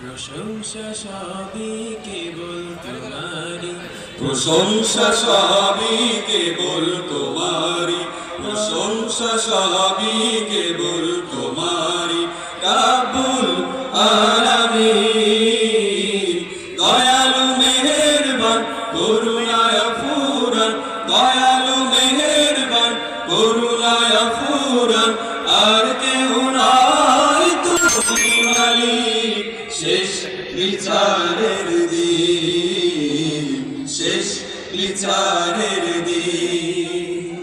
প্রশংসা সবই কেবল তোমারি, প্রশংসা সবই কেবল তোমারি, প্রশংসা সবই কেবল তোমারি। রাব্বুল আলামিন দয়ালু মেহেরবান করুণায় ফুরান, দয়ালু মেহেরবান করুণায় ফুরান। আর কেউ নাই তুমি মালিক, শেষ বিচারের দিন, শেষ বিচারের দিন।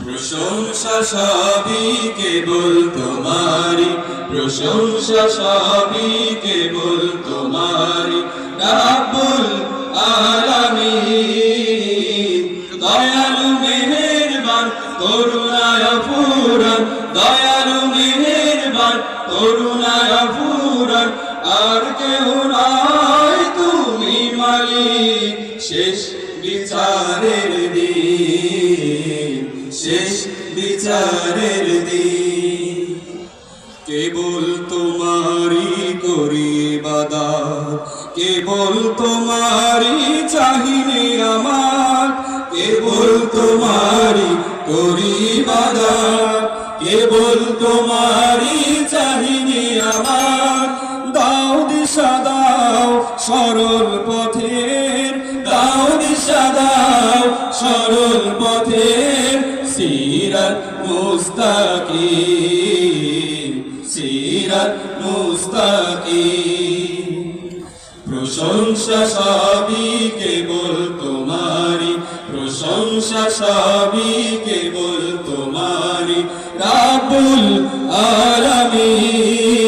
প্রশংসা সবই কেবল তোমারি, প্রশংসা সবই কেবল তোমারি। রাব্বুল আলামিন দয়ালু মেহেরবান করুণায় ফুরান, দয়ালু মেহেরবান করুণায় ফুরান। আর কেউ নাই তুমি মালিক, শেষ বিচারের দিন, শেষ বিচারের দিন। কেবল তোমারি করি ইবাদত, কেবল তোমারি চাহিনে আমার, কেবল তোমারি করি ইবাদত, কেবল তোমারি চাহিনে আমার। দাও দিশা দাও সরল পথের, দাও দিশা দাও সরল পথের। সিরাত মুস্তাকিম, সিরাত মুস্তাকিম। প্রশংসা সবই কেবল তোমারি, প্রশংসা সবই কেবল তোমারি। রাব্বুল আলামিন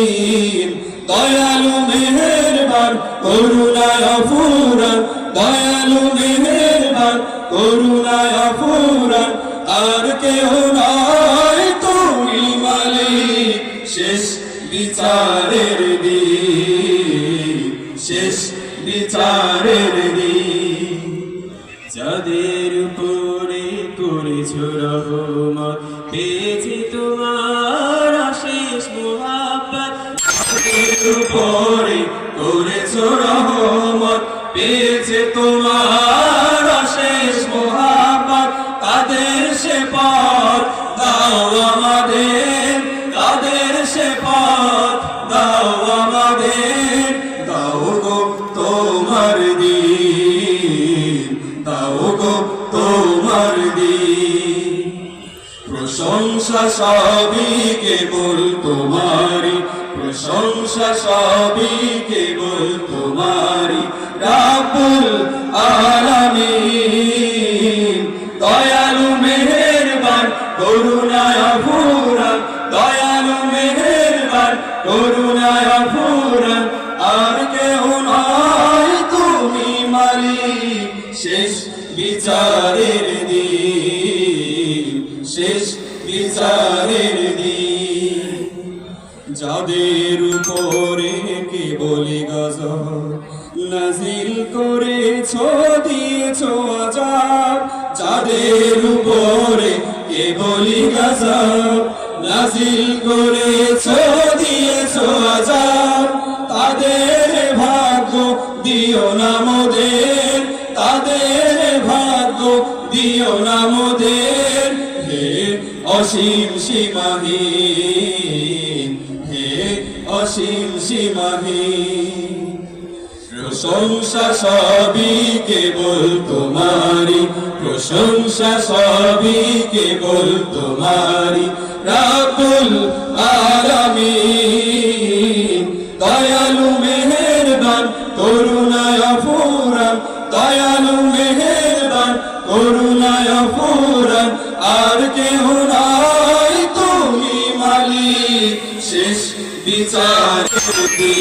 দয়ালু মেহেরবান করুণায় ফুরান, দয়ালু মেহেরবান করুণায় ফুরান। আর কেউ নাই তুমি মালিক, শেষ বিচারের দিন, শেষ বিচারের দিন। যাদের উপরে করেছো রহমত, পেয়েছি তোমার অশেষ মুহাব্বত। যাদের উপরে করেছো রহমত, পেয়েছে তোমার অশেষ মুহাব্বত। তাদের সে পথ দাও আমাদের, তাদের সে পথ দাও আমাদের। দাও গো তোমার দিন, দাও গো তোমার দিন। প্রশংসা সবই কেবল তোমারি, প্রশংসা সবই কেবল তোমারি। রাব্বুল আলামিন দয়ালু মেহেরবান করুণায় ফুরান, দয়ালু মেহেরবান করুণায় ফুরান। আর কেউ নাই তুমি মালিক, শেষ বিচারের দিন, শেষ বিচারের দিন। যাদের উপরে কেবলি গজব নাজিল করেছো, দিয়েছো আযাব। যাদের উপরে কেবলি গজব নাজিল করেছো, দিয়েছো আযাব। তাদের ভাগ্য দিও না মোদের, তাদের ভাগ্য দিও না মোদের। হে অসীম সীমাহীন, হে অসীম সীমাহীন। প্রশংসা সবই কেবল তোমারি, প্রশংসা সবই কেবল তোমারি। রাব্বুল আলামিন দয়ালু মেহেরবান করুণায় ফুরান, দয়ালু মেহেরবান করুণায় ফুরান। আর কেউ